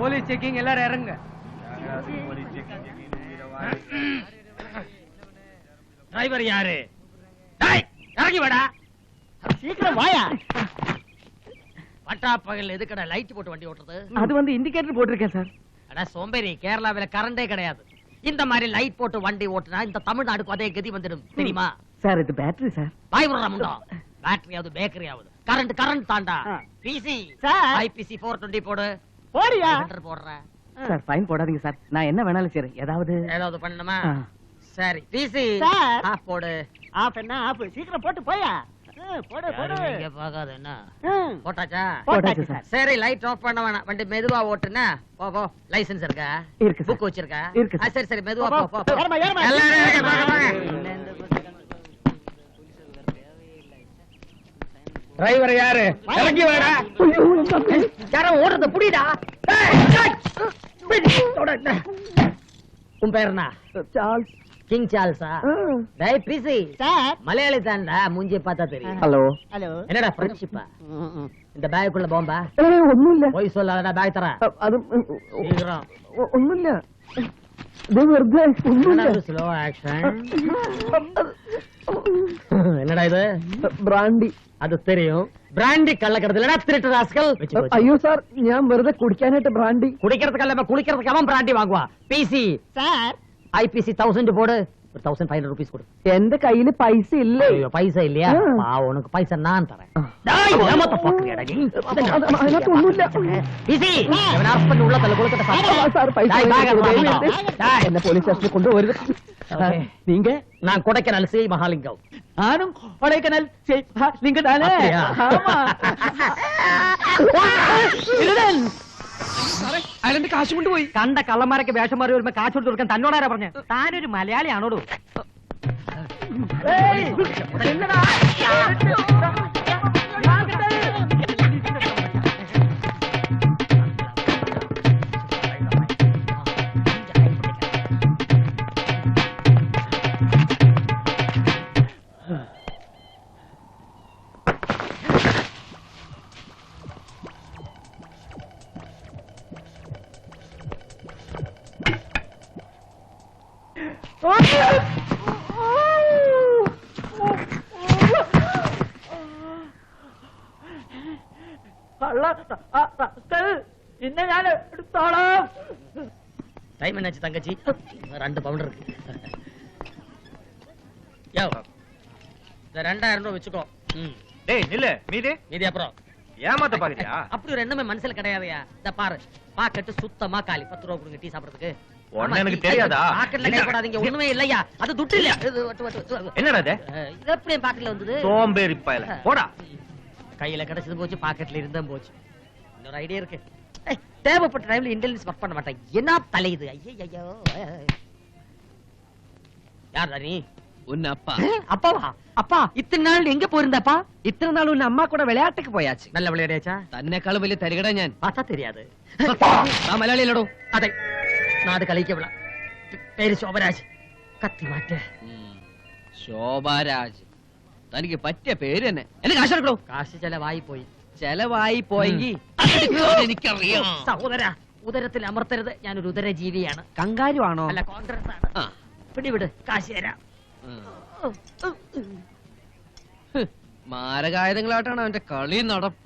Police checking எல்லாரும் இறங்க. Driver யாரு? இறங்கி வாடா. சீக்கிரம் வாயா. பட்டா பகல் எதுக்கடா லைட் போட்டு வண்டி ஓட்டுறது? அது வந்து இண்டிகேட்டர் போட்டிருக்கேன் சார். அட சோம்பேறி, கேரளாவில கரண்டே கிடையாது. இந்த மாதிரி லைட் போட்டு வண்டி ஓட்டுனா இந்த தமிழ்நாடுக்கு அதே கதி வந்துடும் தெரியுமா? சார் இது பேட்டரி சார். வாய் விடுறா முண்டா. பேட்டரியாவது பேக்கரியாவது கரண்ட் தாண்டா. பிசி ஐபிசி 420 போடு. போறியா? போடுறேன் சார். ஃபைன் போடாதீங்க சார். நான் என்ன வேணாலும் சரி. ஏதாவது பண்ணணுமா? சரி பிசி ஆஃப் போடு. ஆஃப் என்ன ஆஃப்? சீக்கிரம் போட்டு போயா. போடு போடு. இங்க பாக்காத என்ன போட்டாச்சா? போட்டாச்சு சார். சரி லைட் ஆஃப் பண்ண வேணாம். வண்டி மெதுவா ஓட்டுனா போ போ. லைசென்ஸ் இருக்கா? இருக்கு. புக் வச்சிருக்கா? இருக்கு. சரி சரி மெதுவா போ போ. ஏறமா. எல்லாரும் இறங்க, வாங்க. டிரைவர் யாரு? இறங்கி வாடா. யாரோ ஓடுறத புடிடா. உன் பேர் என்ன? சார்ல்ஸ். கிங் சார்ல்ஸா? டேய் பிசி சார். மலையாளி தான்டா, மூஞ்சி பார்த்தா தெரியும். ஹலோ. என்னடா ஃப்ரெண்ட்ஷிப்பா? இந்த பேக்குள்ள பாம்பா? ஒண்ணும் இல்ல. போய் சொல்லாதடா, பேக் தரேன். அது சீக்கிரம். ஒண்ணும் இல்ல. இது வருது. ஒண்ணும் இல்ல. Slow action. என்னடா இது? பிராண்டி. അത് தெரியும். ബ്രാൻഡി കള്ളക്കടത്തിലടാ തിരുട്ട് റാസ്കൽ. അയ്യോ സാർ, ഞാൻ വെറുതെ കുടിക്കാനായിട്ട് ബ്രാൻഡി. കുടിக்கிறதுக்கല്ല കുളിக்கிறதுக்கு അവൻ ബ്രാൻഡി വാങ്ങുവാ. PC sir. ഐപിസി 1000 പോട്. 1500 rupees கொடு. എന്റെ കയ്യിൽ പൈസ ഇല്ല. ஐயோ பைசா இல்லையா? உனக்கு பைசா நான் தரேன். டேய் ஏமாத்த பாக்குறியாடா நீ? അതിനകത്ത് ഒന്നുമില്ല. பிசி അവൻ അർപ്പന്റെ ഉള്ളതല്ല കൊടുക്കട്ടെ സാർ. സാർ പൈസ എന്നെ പോലീസ് സ്റ്റേഷനിൽ കൊണ്ടുപോകരുത്. நீங்க? நான் கொடைக்கானல் சி மகாலிங்கம். நானும் கொடைக்கானல் சி மகாலிங்கம் தானே? ஆமா. അയാളെന്റെ കാശ് കൊണ്ടുപോയി. കണ്ട കള്ളന്മാരൊക്കെ വേഷം മാറി വരുമ്പോ കാശ് കൊടുത്ത് കൊടുക്കാൻ തന്നോടാരാ പറഞ്ഞ? താനൊരു മലയാളിയാണോടോ? ഇന്നെ ഞാൻ എടുത്തോളാം. ടൈം എന്നാச்சு തങ്കച്ചി? 2 പൗണ്ട് இருக்கு. யோ இந்த 2000 ரூபாய் வெச்சுக்கோ. டேய் நில்லு. மீதி அப்புறம் ஏமாத்த பாக்குறியா? அப்படி ஒரு எண்ணமே மனசுல கிடையாதுயா. இந்த பாரு, பாக்கெட் சுத்தமா காலி. 10 ரூபாய் கொடுங்க டீ சாப்பிடுறதுக்கு. ஒண்ணு எனக்கு தெரியாதா? பாக்கெட்ல கை போடாதீங்க. ஒண்ணுமே இல்லையா? அது துட்டு இல்ல. என்னடா இது? இது எப்படி பாக்கெட்ல வந்தது? சோம்பேறி பயல. போடா. கையில கிடைச்சது போச்சு, பாக்கெட்ல இருந்தா போச்சு. இன்னொரு ஐடியா இருக்கு. தேவைப்பட்ட டைம்ல இன்டெலிஜென்ஸ் ஒர்க் பண்ண மாட்டேன். என்ன தலையுது? ஐயோ. யாரா நீ? உன் அப்பா. அப்பாவா? அப்பா இத்தனை நாள் எங்க போயிருந்தப்பா? ഇത്ര നാൾ ഉന്ന അമ്മ കൂടെ വിളയാട്ടക്ക് പോയാச்சு. நல்ல விளையாடியாச்சா? തന്നെക്കാളും വലിയ തരികട ഞാൻ. பார்த்தா தெரியாது. ആ മലയാളിയിലടോ. അതെ, നാട് കളിക്കവിള. പേര് ശോഭരാജ്. കത്തി മാറ്റ. ശോഭരാജ്. തനിക്ക് പറ്റിയ പേര് തന്നെ. എന്നെ കാശെടുക്കണോ? കാശ് ചെലവായി പോയി. ചെലവായി പോയെങ്കിൽ എനിക്കറിയാം. സഹോദര, ഉദരത്തിൽ അമർത്തരുത്. ഞാനൊരു ഉദരജീവിയാണ്. കങ്കാരു ആണോ? അല്ല, കോൺഗ്രസ് ആണ്. പിടിവിട്, കാശ് തരാം. മാരകായുധങ്ങളായിട്ടാണ് അവന്റെ കളി നടപ്പ്.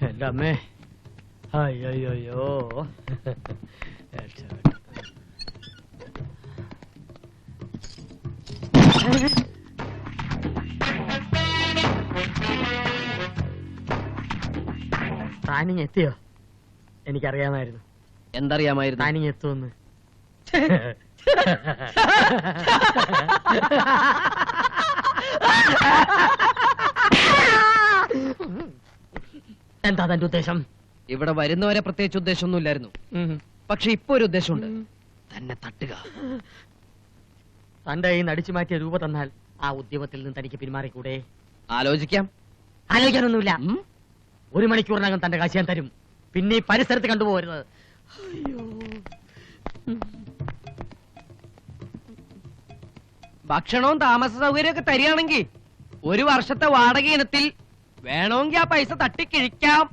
എന്റെ അമ്മേ, അയ്യോ. താനിങ് എത്തിയോ? എനിക്കറിയാമായിരുന്നു എന്തറിയാമായിരുന്നു? താനിങ് എത്തുമെന്ന്. എന്താ തന്റെ ഉദ്ദേശം? ഇവിടെ വരുന്നവരെ പ്രത്യേകിച്ച് ഉദ്ദേശമൊന്നുമില്ലായിരുന്നു. പക്ഷെ ഇപ്പൊ ഒരു ഉദ്ദേശമുണ്ട്. തന്നെ തട്ടുക. തന്റെ ഈ നടിച്ചു മാറ്റിയ രൂപ തന്നാൽ ആ ഉദ്യമത്തിൽ നിന്ന് തനിക്ക് പിന്മാറിക്കൂടെ? ആലോചിക്കാം. ആലോചിക്കാനൊന്നുമില്ല. 1 മണിക്കൂറിനകം തന്റെ കാശ് ഞാൻ തരും. പിന്നെ ഈ പരിസരത്ത് കണ്ടുപോകരുത്. ഭക്ഷണവും താമസ സൗകര്യമൊക്കെ തരികയാണെങ്കിൽ 1 വർഷത്തെ വാടക ഇനത്തിൽ വേണമെങ്കിൽ ആ പൈസ തട്ടിക്കിഴിക്കാം.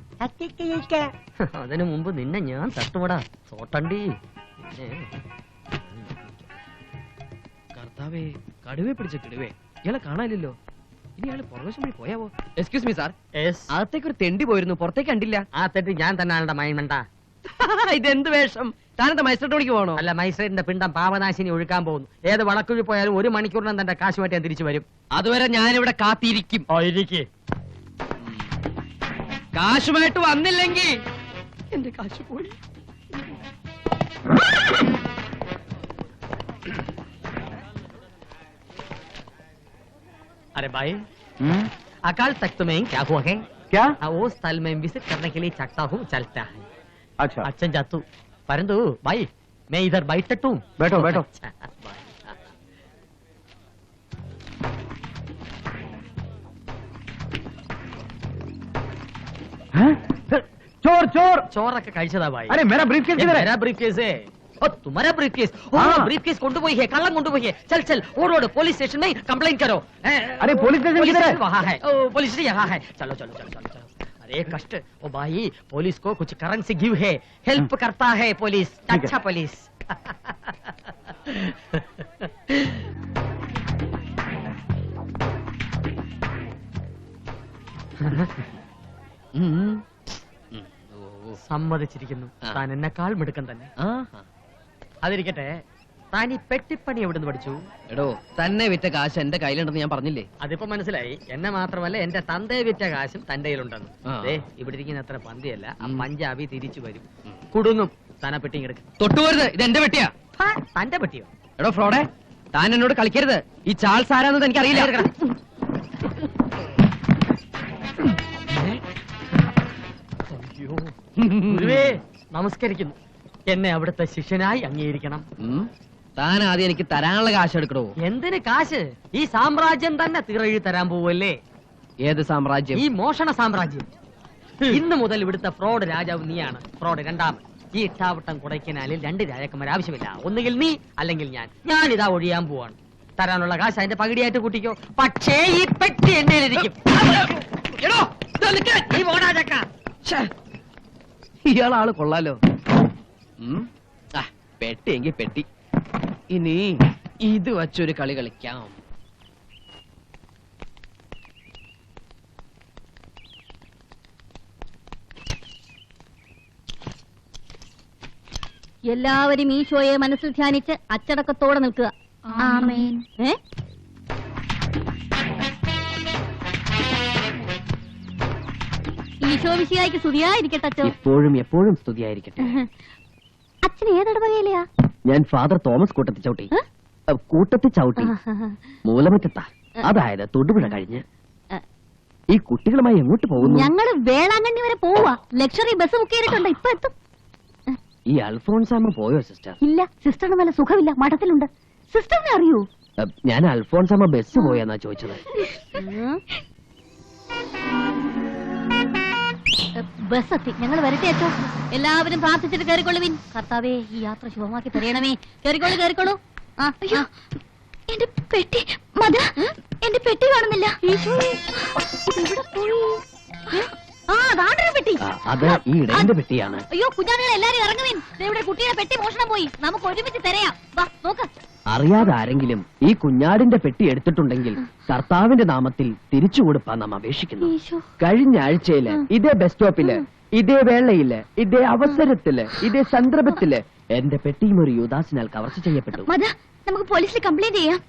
അതിനു മുമ്പ് നിന്നെ ഞാൻ തട്ടുമടാ സോട്ടണ്ടി. കർത്താവേ, കടുവെ പിടിച്ച കിടുവേ, ഇയാളെ കാണാനില്ലല്ലോ. ഇനി ഇയാള് പുറവശം വഴി പോയാവോ? എക്സ്ക്യൂസ് മീ സാർ, അകത്തേക്ക് ഒരു തെണ്ടി പോയിരുന്നു, പുറത്തേക്ക് കണ്ടില്ല. ആ തെറ്റി ഞാൻ തന്നെ മൈൻമണ്ട. ഇതെന്ത് വേഷം? താനെന്താ മജിസ്ട്രേറ്റ് പണിക്ക് പോകണോ? അല്ല, മജിസ്ട്രേറ്റിന്റെ പിണ്ടം പാവനാശിനി ഒഴുക്കാൻ പോകുന്നു. ഏത് വളക്കുഴി പോയാലും 1 മണിക്കൂറിനും തന്റെ കാശുമായിട്ട് ഞാൻ തിരിച്ചു വരും. അതുവരെ ഞാനിവിടെ കാത്തിരിക്കും. കാശുമായിട്ട് വന്നില്ലെങ്കിൽ എന്റെ കാശ് പോയി. अरे भाई, अकाल तख्त में क्या हुआ है? क्या? वो स्थल में विजिट करने के लिए चाहता हूँ, चलता है. अच्छा अच्छा जातू, परंतु भाई मैं इधर बैठ सकता हूँ? बैठो बैठो. अच्छा, bye. चोर चोर. ചോറൊക്കെ കഴിച്ചതാ ഭായി. अरे मेरा ब्रीफकेस किधर है? मेरा ब्रीफकेस है. ओ तुम्हारा ब्रीफकेस? ओ हाँ. ब्रीफकेस കൊണ്ടുപോയി है, കള്ളം കൊണ്ടുപോയി है. चल चल ओड पुलिस स्टेशन में कंप्लेंट करो. अरे पुलिस स्टेशन किधर है? वहाँ है. ओ पुलिस स्टेशन यहाँ है. चलो चलो चलो चलो चलो. अरे कष्ट. ओ भाई, पुलिस को कुछ करेंसी गिव है, हेल्प करता है पुलिस. ठीक है. अच्छा पुलिस. സമ്മതിച്ചിരിക്കുന്നു. താൻ എന്നെക്കാൾ മിടുക്കൻ തന്നെ. അതിരിക്കട്ടെ, താൻ ഈ പെട്ടിപ്പണി എവിടെ നിന്ന് പഠിച്ചു? എടോ, തന്നെ വിറ്റ കാശ് എന്റെ കയ്യിലുണ്ടെന്ന് ഞാൻ പറഞ്ഞില്ലേ? അതിപ്പോ മനസ്സിലായി. എന്നെ മാത്രമല്ല, എന്റെ തന്തയെ വിറ്റ കാശും തന്റെ കയ്യിലുണ്ടെന്ന്. ആ. ഇവിടെ ഇരിക്കുന്ന അത്ര പന്തിയല്ല. ആ പഞ്ചാബി തിരിച്ചു വരും, കുടുങ്ങും. താൻ ആ പെട്ടി എടുക്കും. തൊട്ടുപോരുത്, ഇത് എന്റെ പെട്ടിയാ. തന്റെ പെട്ടിയോ? എടോ ഫ്രോഡെ, താൻ എന്നോട് കളിക്കരുത്. ഈ ചാൾസ് ആരാന്നത് എനിക്കറിയില്ല. ഗുരുവേ, നമസ്കരിക്കുന്നു. എന്നെ അവിടുത്തെ ശിഷ്യനായി അംഗീകരിക്കണം. താൻ ആദ്യം എനിക്ക് തരാനുള്ള കാശ് എടുക്കണോ? എന്തിന് കാശ്? ഈ സാമ്രാജ്യം തന്നെ തിറഴി തരാൻ പോവല്ലേ. ഏത് സാമ്രാജ്യം? ഈ മോഷണ സാമ്രാജ്യം. ഇന്ന് മുതൽ ഇവിടുത്തെ ഫ്രോഡ് രാജാവ് നീയാണ്. ഫ്രോഡ് രണ്ടാമൻ. ഈ ഇട്ടാവട്ടം കുടയ്ക്കനാലിൽ 2 രാജാക്കന്മാർ ആവശ്യമില്ല. ഒന്നുകിൽ നീ, അല്ലെങ്കിൽ ഞാനിതാ ഒഴിയാൻ പോവാണ്. തരാനുള്ള കാശ് അതിന്റെ പകുതിയായിട്ട് കൂട്ടിക്കോ. പക്ഷേ ഈ പെട്ടി എന്റെ ഇരിക്കും. ഇയാളാള് കൊള്ളാലോ. പെട്ടി എങ്കിൽ പെട്ടി. ഇനി ഇത് വച്ചൊരു കളി കളിക്കാം. എല്ലാവരും ഈശോയെ മനസ്സിൽ ധ്യാനിച്ച് അച്ചടക്കത്തോടെ നിൽക്കുക. ആമേൻ. ഈശോ വിശിഹായ്ക്ക് സ്തുതിയായിരിക്കട്ടെ അച്ഛോ. എപ്പോഴും എപ്പോഴും സ്തുതിയായിരിക്കട്ടെ. അച്ഛൻ ഏതിടവകയിലെയാ? ഞാൻ ഫാദർ തോമസ് കൂട്ടത്തിച്ചൗട്ടി. കൂട്ടത്തിച്ചൗട്ടി മൂലമറ്റത്താ, അതായത് തൊടുപുഴ കഴിഞ്ഞ്. ഈ കുട്ടികളുമായി എങ്ങോട്ട് പോകുന്നു? ഞങ്ങള് വേളാങ്കണ്ണി വരെ പോവാ. ലക്ഷറി ബസ് ബുക്ക് ചെയ്തിട്ടുണ്ട്. ഇപ്പൊ എത്തും. ഈ അൽഫോൺസാമ്മ പോയോ സിസ്റ്റർ? ഇല്ല, സിസ്റ്ററിന് നല്ല സുഖമില്ല, മഠത്തിലുണ്ട്. സിസ്റ്ററിനെ അറിയൂ? ഞാൻ അൽഫോൺസാമ്മ ബസ് പോയെന്നാ ചോദിച്ചത്. ബസ് എത്തി. ഞങ്ങൾ വരട്ടെ അച്ഛോ. എല്ലാവരും പ്രാർത്ഥിച്ചിട്ട് കയറിക്കൊള്ളുവിൻ. കർത്താവേ, ഈ യാത്ര ശുഭമാക്കി തരയണമേ. കയറിക്കോളൂ കയറിക്കോളൂ. എന്റെ പെട്ടി മദ, എന്റെ പെട്ടി കാണുന്നില്ല. പെട്ടി. അത് ഈ ഇടയന്റെ പെട്ടിയാണ്. അയ്യോ കുഞ്ഞാണികൾ എല്ലാരും ഇറങ്ങുവിൻ. ഇവിടെ കുട്ടിയുടെ പെട്ടി മോഷണം പോയി. നമുക്ക് ഒരുമിച്ച് തിരയാം. വാ നോക്ക്. അറിയാതെ ആരെങ്കിലും ഈ കുഞ്ഞാടിന്റെ പെട്ടി എടുത്തിട്ടുണ്ടെങ്കിൽ കർത്താവിന്റെ നാമത്തിൽ തിരിച്ചു കൊടുപ്പാൻ നാം അപേക്ഷിക്കുന്നു. കഴിഞ്ഞ ആഴ്ചയില് ഇതേ ബസ് സ്റ്റോപ്പില്, ഇതേ വേളയില്, ഇതേ അവസരത്തില്, ഇതേ സന്ദർഭത്തില് എന്റെ പെട്ടിയും ഒരു യുദാസിനാൽ കവർച്ച ചെയ്യപ്പെട്ടു. നമുക്ക് പോലീസിൽ കംപ്ലൈന്റ് ചെയ്യാം.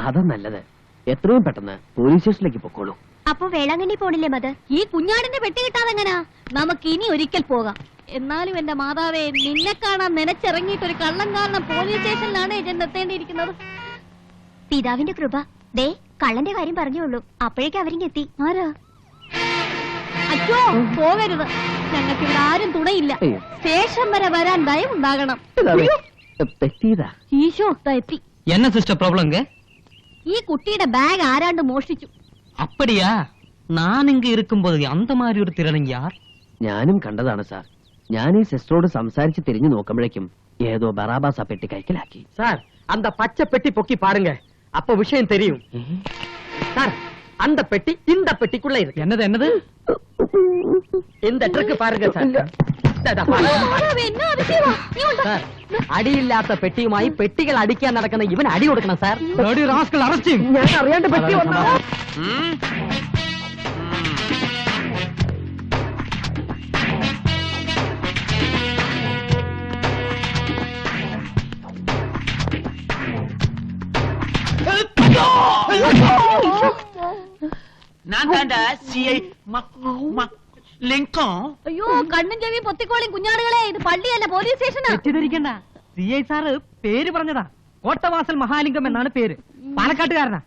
അതാ നല്ലത്. എത്രയും പെട്ടെന്ന് പോലീസ് സ്റ്റേഷനിലേക്ക് പൊക്കോളൂ. അപ്പൊ വേളാങ്കണ്ണി പോണില്ലേ മദർ? ഈ കുഞ്ഞാടിന്റെ പെട്ടി കിട്ടാതെങ്ങനാ? നമുക്ക് ഇനി ഒരിക്കൽ പോകാം. എന്നാലും എന്റെ മാതാവേ, നിന്നെ കാണാൻ നനച്ചിറങ്ങിയിട്ട് ഒരു കള്ളം കാരണം പോലീസ് സ്റ്റേഷനിലാണ് ഏജന്റ് എത്തേണ്ടിയിരിക്കുന്നത്. പിതാവിന്റെ കൃപ. ദേ കള്ളന്റെ കാര്യം പറഞ്ഞോളൂ, അപ്പോഴേക്കും അവരിങ്ങെത്തി. ആരാ? അച്ഛോ പോകരുത്, ഞങ്ങൾക്ക് ഇവിടെ ആരും തുണയില്ല. സ്റ്റേഷൻ വരെ വരാൻ ദയവുണ്ടാകണം. ഈശോ എത്തി. என்ன சிஸ்டர் ப்ராப்ளம்ங்க? ഈ കുട്ടിയുടെ ബാഗ് ആരാണ്ട് മോഷ്ടിച്ചു. அப்படியா? நான் இங்க இருக்கும்போது அந்த மாதிரி ஒரு திருடன் யார்? ഞാനും കണ്ടതാണ് സാർ. ഞാൻ ഈ സിസ്റ്ററോട് സംസാരിച്ച് തിരിഞ്ഞു നോക്കുമ്പോഴേക്കും ഏതോ ബറാബാസ പെട്ടി കൈക്കലാക്കി. சார் அந்த பச்சை பெட்டி பொக்கி பாருங்க, அப்ப விஷயம் தெரியும். சார் அந்த பெட்டி இந்த பெட்டிக்குள்ள இருக்கு. என்னது என்னது? இந்த ட்ரக் பாருங்க சார். സാർ അടിയില്ലാത്ത പെട്ടിയുമായി പെട്ടികൾ അടിക്കാൻ നടക്കുന്ന ഇവൻ അടി കൊടുക്കണം സാർ. ഞാൻ അറിയാണ്ട് പെട്ടി വന്നോ. ഞാൻ കണ്ട CI ലിങ്കോ. അയ്യോ കണ്ണും ചെവി പൊത്തിക്കോളിയും കുഞ്ഞാടുകളെ, ഇത് പള്ളിയല്ല പോലീസ് സ്റ്റേഷനാ. തെറ്റിദ്ധരിക്കണ്ട, CI സാറ് പേര് പറഞ്ഞതാ. കോട്ടവാസൽ മഹാലിംഗം എന്നാണ് പേര്. പാലക്കാട്ടുകാരനാ.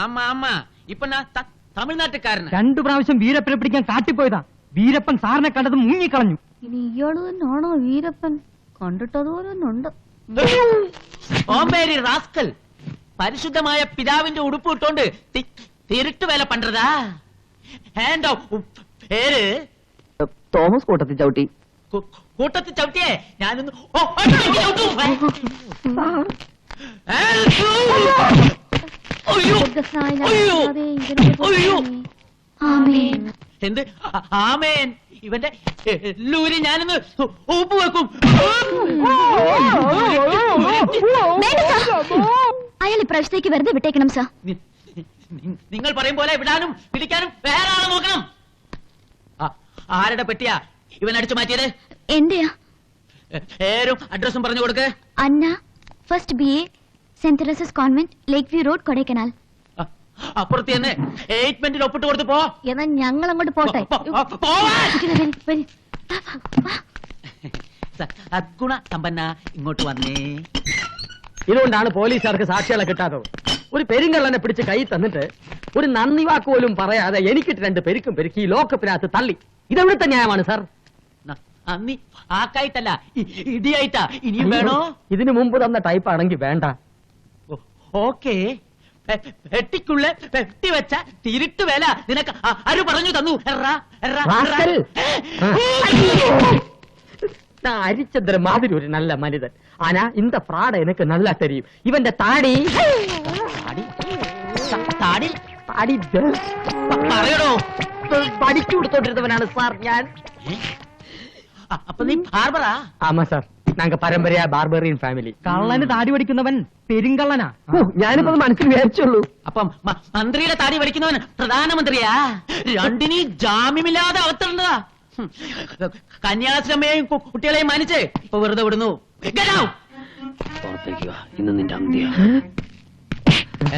ആമാ ആമാ, ഇപ്പൊ ഞാൻ തമിഴ്നാട്ടുകാരനാ. 2 പ്രാവശ്യം വീരപ്പനെ പിടിക്കാൻ കാട്ടിപ്പോയതാ. വീരപ്പൻ സാറിനെ കണ്ടത് മുങ്ങിക്കളഞ്ഞു. ഇനി ഇയാള് തന്നെയാണോ വീരപ്പൻ? കണ്ടിട്ടതുപോലുണ്ട്. ഓമ്പേരി റാസ്കൽ, പരിശുദ്ധമായ പിതാവിന്റെ ഉടുപ്പ് ഇട്ടോണ്ട് തിരുട്ട് വേല പണ്ടതാ. ഹാൻഡോ പേര് തോമസ് കൂട്ടത്തിൽ ചവിട്ടി. കൂട്ടത്തിൽ ചവിട്ടിയേ ഞാനൊന്ന് എന്ത് ആമേൻ. ഇവന്റെ ലൂരി ഞാനൊന്ന് ഉപ്പ് വെക്കും. അയാൾ ഇപ്രാവശ്യത്തേക്ക് വെറുതെ വിട്ടേക്കണം സാർ. നിങ്ങൾ പറയും പോലെ വിടാനും പിടിക്കാനും വേറെ ആളെ നോക്കണം. ആരുടെ പെട്ടിയാ ഇവൻ അടിച്ചു മാറ്റിയത്? എന്റെയാ. പേരും അഡ്രസ്സും പറഞ്ഞു കൊടുക്ക്. അന്ന, ഫസ്റ്റ് BA, സെന്റ് Teresa's Convent, Lake View Road, Kodaikanal. അപ്പുറത്ത് തന്നെ 8 ഒപ്പിട്ട് കൊടുത്ത് പോ. എന്നാ ഞങ്ങൾ അങ്ങോട്ട് പോട്ടെ. സദ്ഗുണ സമ്പന്ന ഇങ്ങോട്ട് വന്നേ. ഇതുകൊണ്ടാണ് പോലീസുകാർക്ക് സാക്ഷികളെ കിട്ടാത്തത്. ഒരു പെരുങ്കള്ളനെ പിടിച്ച് കൈ തന്നിട്ട് ഒരു നന്ദി വാക്ക് പോലും പറയാതെ എനിക്കിട്ട് 2 പെരുക്കും പെരുക്കി ഈ ലോക്കപ്പിനകത്ത് തള്ളി. ഇതെവിടുത്തെ ന്യായമാണ് സാർ? അന്നി ആക്കായിട്ടല്ല, ഇടിയായിട്ടാ. ഇനിയും വേണോ? ഇതിനു മുമ്പ് തന്ന ടൈപ്പ് ആണെങ്കിൽ വേണ്ട. ഓക്കേ, പെട്ടിക്കുള്ള പെട്ടി വെച്ച തിരുട്ട് വേല നിനക്ക് ആര് പറഞ്ഞു തന്നു? ഹരിചന്ദ്രൻ മാതിരി ഒരു നല്ല മനിതൻ. ആനാ இந்த ഫ്രാഡ എനിക്ക് നല്ല തെരിയും. ഇവന്റെ താടി താടി താടി പറയണോ? പഠിച്ചു കൊടുത്തോണ്ടിരുന്നവനാണ് സാർ ഞാൻ. അപ്പൊ നീ ബാർബറാ? ആമാ സാർ, ഞങ്ങൾ പരമ്പരയാ ബാർബറിയൻ ഫാമിലി. കള്ളന് താടി പഠിക്കുന്നവൻ പെരുങ്കള്ളനാ. ഞാനിപ്പോ മനസ്സിൽ വിചാരിച്ചുള്ളൂ. അപ്പം മന്ത്രിയുടെ താടി പഠിക്കുന്നവൻ പ്രധാനമന്ത്രിയാ? രണ്ടിനീ ജാമ്യമില്ലാതെ അവതരണതാ. കന്യാശ്രമയെയും കുട്ടികളെയും മാനിച്ച് ഇപ്പൊ വെറുതെ വിടുന്നു. ഇന്ന് നിന്റെ അന്ത്യ.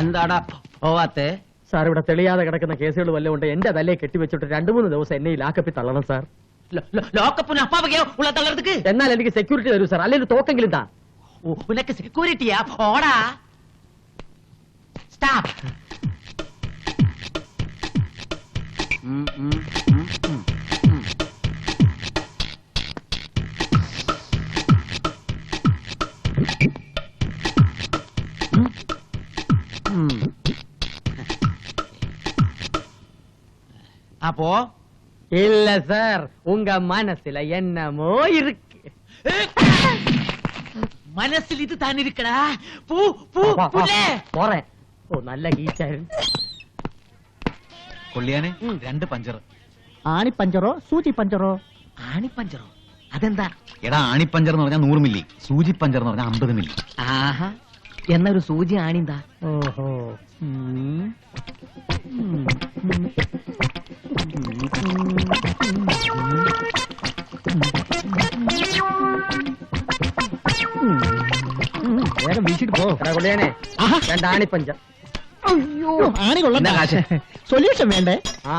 എന്താടാ പോവാത്തെ? സാർ ഇവിടെ തെളിയാതെ കിടക്കുന്ന കേസുകൾ വല്ലതും ഉണ്ട്. എന്റെ തലയെ കെട്ടിവെച്ചിട്ട് 2-3 ദിവസം എന്നെ ഈ ലാക്കപ്പിൽ തള്ളണം സാർ. ലോക്കപ്പിന് അപ്പാവകയോ ഉള്ള തള്ളർക്ക്? എന്നാൽ എനിക്ക് സെക്യൂരിറ്റി തരൂ സാർ, അല്ലെങ്കിൽ തോക്കെങ്കിലും താ. ഉനക്ക് സെക്യൂരിറ്റിയാ? ഓടാ സ്റ്റാപ്പ്. അപ്പോ இல்ல சார், உங்க மனசுல என்னமோ இருக்கு. മനസ്സിൽ ഇത് താനിരിക്കടാ. പോറേ. ഓ നല്ല കീച്ചാരൻ. കൊള്ളിയാനെ 2 പഞ്ചർ. ആണിപ്പഞ്ചറോ സൂചി പഞ്ചറോ? ആണിപ്പഞ്ചറോ? അതെന്താ? എടാ ആണിപ്പഞ്ചർ എന്ന് പറഞ്ഞാൽ 100 മില്ലി, സൂചി പഞ്ചർ എന്ന് പറഞ്ഞാൽ 50 മില്ലി. ആഹാ, എന്നൊരു സൂചി ആണിന്താ. ഓഹോ. വേഗം വീശിട്ട് പോ കൊള്ളിയാനെ. 2 ആണിപ്പഞ്ചർ. അയ്യോ ആണി എന്നാ കൊള്ളണ്ട കാശ്? സൊല്യൂഷൻ വേണ്ടേ ആ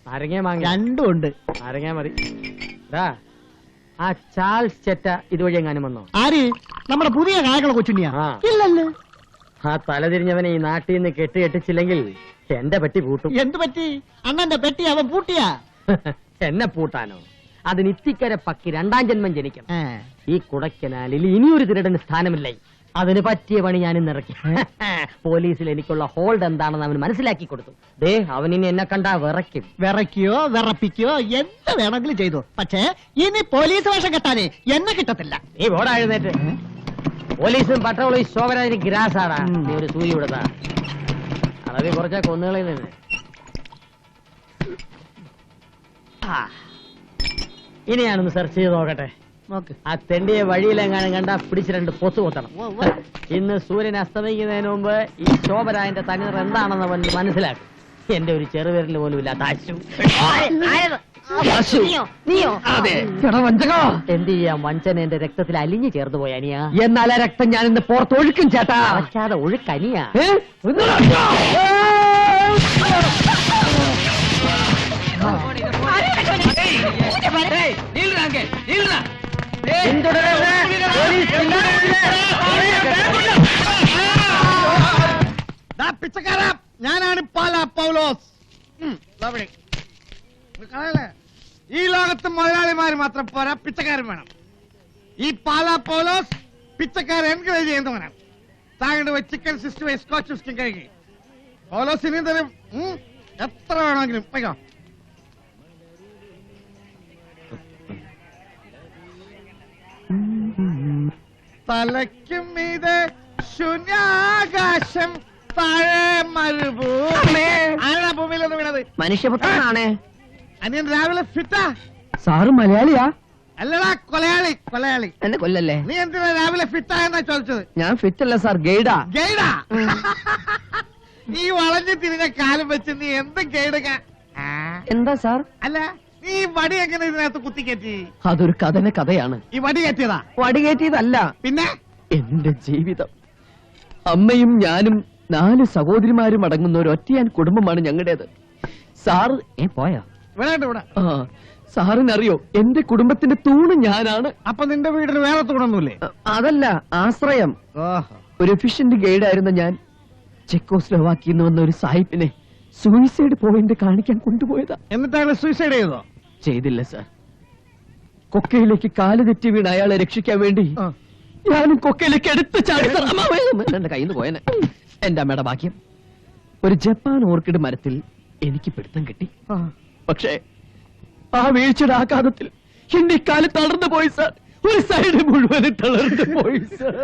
നാരങ്ങ മാങ്ങ രണ്ടും ഉണ്ട്. നാരങ്ങ മതി ദാ, ആ ചാൾസ് ചെറ്റ ഇതുവഴി എങ്ങാനും വന്നോ? ആര്? നമ്മുടെ പുതിയ കായകള കൊച്ചുണ്ണിയാ? ആ. ഇല്ലല്ലോ. ആ തലതിരിഞ്ഞവനെ ഈ നാട്ടിൽ നിന്ന് കെട്ടിച്ചില്ലെങ്കിൽ എന്റെ പെട്ടി പൂട്ടും. എന്ത് പറ്റി? അണ്ണന്റെ പെട്ടി അവൻ പൂട്ടിയാ? എന്നെ പൂട്ടാനോ? അതിന് ഇത്തിക്കര പക്കി 2ാം ജന്മം ജനിക്കണം. ആ. ഈ കുടക്കനാലിൽ ഇനിയൊരു തിരടന് സ്ഥാനമില്ല. അതിന് പറ്റിയ പണി ഞാൻ ഇന്നിറക്കി. പോലീസിൽ എനിക്കുള്ള ഹോൾഡ് എന്താണെന്ന് അവന് മനസ്സിലാക്കി കൊടുത്തു. ദേ അവനിനി എന്നെ കണ്ടാ വിറയ്ക്കും. വിറയ്ക്കോ വിറപ്പിക്കോ എന്ത് വേണമെങ്കിലും ചെയ്തു. പക്ഷേ ഇനി പോലീസ് വേഷം കെട്ടാനേ എന്നെ കിട്ടത്തില്ല. നീ പോടാ എഴുന്നേറ്റ്. പോലീസും പട്ടോളും ഈ ശോഭരാജിന് ഗ്രാസാടാ. നീ ഒരു സൂര്യ വിടുതാ. അളവിൽ കുറച്ചാ കൊന്നുകളിൽ നിന്ന്. ഇനി ഞാനൊന്ന് സെർച്ച് ചെയ്ത് നോക്കട്ടെ. നോക്ക്. ആ തെണ്ടിയെ വഴിയിലെങ്ങാനും കണ്ടാ പിടിച്ച് 2 പൊത്ത് കൊത്തണം. ഇന്ന് സൂര്യൻ അസ്തമിക്കുന്നതിന് മുമ്പ് ഈ ശോഭരാജന്റെ തനിനിറം എന്താണെന്ന് അവൻ മനസ്സിലാക്കും. എന്റെ ഒരു ചെറുവിരൽ പോലും ഇല്ലാത്ത അശു. നീയോ? അതെ. എടാ വഞ്ചകാ. എന്ത് ചെയ്യാം, വഞ്ചന എന്റെ രക്തത്തിൽ അലിഞ്ഞു ചേർന്ന് പോയ അനിയാ. എന്നാൽ ആ രക്തം ഞാൻ ഇന്ന് പുറത്തൊഴുക്കും ചേട്ടാ. അടയ്ക്കാതെ ഒഴുക്കനിയാ. ഏ? പിച്ചക്കാരാ, ഞാനാണ് പാലാ പൗലോസ്. ഈ ലോകത്ത് മുതലാളിമാര് മാത്രം പോരാ, പിച്ചക്കാരും വേണം. ഈ പാലാ പൗലോസ് പിച്ചക്കാരെ എൻകറേജ് ചെയ്യുന്നവനാണ്. താങ്കളുടെ പോയി ചിക്കൻ 65 സ്കോച്ച് വിസ്കിയും കഴുകി. പൗലോസ് ഇനിയും തരും, എത്ര വേണമെങ്കിലും. പോയിക്കോ. തലയ്ക്കും ഇത് ശൂന്യാകാശം, താഴെ മരുഭൂമി. ആരാ ഭൂമിയിലൊന്ന് വീണത്? മനുഷ്യപുത്രനാണ്. അനിയൻ രാവിലെ ഫിറ്റാ? സാറ് മലയാളിയാ? അല്ലടാ, കൊലയാളി. കൊലയാളി. എന്നെ കൊല്ലല്ലേ? നീ എന്തിനാ രാവിലെ ഫിറ്റാ എന്നാ ചോദിച്ചത്? ഞാൻ ഫിറ്റ് അല്ല സാർ, ഗൈഡാ. ഗൈഡാ? ഈ വളഞ്ഞു തിരിഞ്ഞ കാലം വെച്ച് നീ എന്ത് ഗൈഡ്? എന്താ സാർ? അല്ല, നീ ഈ വടി എങ്ങനെ ഇതിനകത്ത് കുത്തിക്കയറ്റി? അതൊരു കഥയാണ്. ഈ വടി കയറ്റിയതാ? വടികേറ്റിയതല്ല, പിന്നെ എന്റെ ജീവിതം. അമ്മയും ഞാനും 4 സഹോദരിമാരും അടങ്ങുന്ന ഒരു ഒറ്റയാൻ കുടുംബമാണ് ഞങ്ങളുടേത്. സാറ് പോയാ? ഇവിടെ. ആ, സാറിനറിയോ, എന്റെ കുടുംബത്തിന്റെ തൂണ് ഞാനാണ്. അപ്പൊ നിന്റെ വീടിന് വേറെ തൂണൊന്നുമില്ലേ? അതല്ല, ആശ്രയം. ഒരു എഫിഷ്യന്റ് ഗൈഡായിരുന്ന ഞാൻ ചെക്കോസ്ലോവാക്കിന്ന് വന്ന ഒരു സാഹിബിനെ സൂയിസൈഡ് പോയിന്റ് കാണിക്കാൻ കൊണ്ടുപോയതാ. എന്നിട്ട് അയാൾ സൂയിസൈഡ് ചെയ്തോ? ചെയ്തില്ല സാർ. കൊക്കയിലേക്ക് കാല് തെറ്റി വീണ് അയാളെ രക്ഷിക്കാൻ വേണ്ടി ഞാനും കൊക്കയിലേക്ക് എടുത്ത് ചാടി. എന്റെ കയ്യിൽ നിന്ന് പോയനെ. എന്റെ അമ്മയുടെ ഭാഗ്യം, ഒരു ജപ്പാൻ ഓർക്കിഡ് മരത്തിൽ എനിക്ക് പിടുത്തം കിട്ടി. പക്ഷേ ആ വീഴ്ചയുടെ ആഘാതത്തിൽ എന്റെ കാല് തളർന്നു പോയി സാർ. ഒരു സൈഡ് മുഴുവൻ തളർന്നു പോയി സാർ.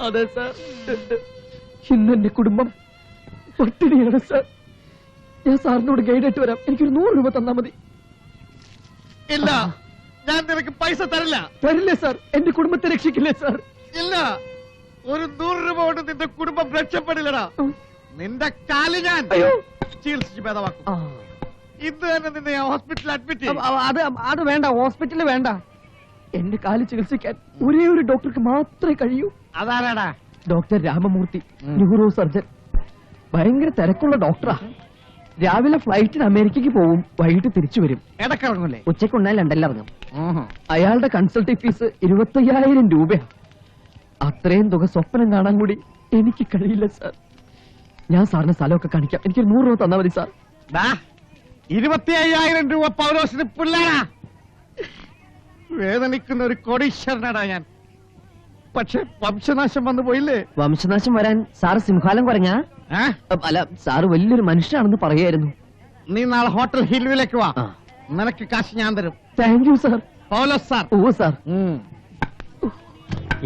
അതെ സാർ, ഇന്നെന്റെ കുടുംബം പട്ടിണിയാണ് സാർ. ഞാൻ സാറിനോട് ഗൈഡായിട്ട് വരാം. എനിക്കൊരു 100 രൂപ തന്നാ മതി. ഇല്ല, ഞാൻ നിനക്ക് പൈസ തരില്ല. തരില്ലേ സാർ? എന്റെ കുടുംബത്തെ രക്ഷിക്കില്ലേ സാർ? ഇല്ല, ഒരു 100 രൂപ കൊണ്ട് നിന്റെ കുടുംബം രക്ഷപ്പെടില്ലടാ. നിന്റെ കാല് ഞാൻ ചികിത്സിച്ച് ഭേദമാക്കും. ഇന്ന് തന്നെ നിന്നെ ഹോസ്പിറ്റലിൽ അഡ്മിറ്റ് ചെയ്യും. അത് വേണ്ട, ഹോസ്പിറ്റലിൽ വേണ്ട. എന്റെ കാല് ചികിത്സിക്കാൻ ഒരേ ഒരു ഡോക്ടർക്ക് മാത്രമേ കഴിയൂ. അതാരാടാ? Doctor Ramamurthy, neuro surgeon. ഭയങ്കര തിരക്കുള്ള ഡോക്ടറാ. രാവിലെ ഫ്ലൈറ്റിന് അമേരിക്കക്ക് പോവും, വൈകിട്ട് തിരിച്ചു വരും. ഇടക്കിറങ്ങൂലേ? ഉച്ചക്കുണ്ടായി ലണ്ടനിൽ ഇറങ്ങും. അയാളുടെ കൺസൾട്ടിംഗ് ഫീസ് 25,000 രൂപയാണ്. അത്രയും തുക സ്വപ്നം കാണാൻ കൂടി എനിക്ക് കഴിയില്ല സാർ. ഞാൻ സാറിന് സ്ഥലമൊക്കെ കാണിക്കാം. എനിക്കൊരു 100 രൂപ തന്നാ മതി സാർ. 25,000 രൂപ പൗലോസിന് പിള്ളേരാ. വേദനിക്കുന്ന ഒരു കോടീശ്വരനാടാ ഞാൻ. പക്ഷെ വംശനാശം വന്നു പോയില്ലേ? വംശനാശം വരാൻ സാറ് സിംഹാലം കുറഞ്ഞാ? അല്ല, സാറ് വലിയൊരു മനുഷ്യനാണെന്ന് പറയായിരുന്നു. നീ നാളെ ഹോട്ടൽ ഹിൽവിലേക്ക് വാ. നിനക്ക് കാശ് ഞാൻ തരും. Thank you sir. Paulose sir. ഓ സാർ.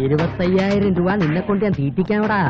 25,000 രൂപ നിന്നെ കൊണ്ട് ഞാൻ തീറ്റിക്കാവിടാ.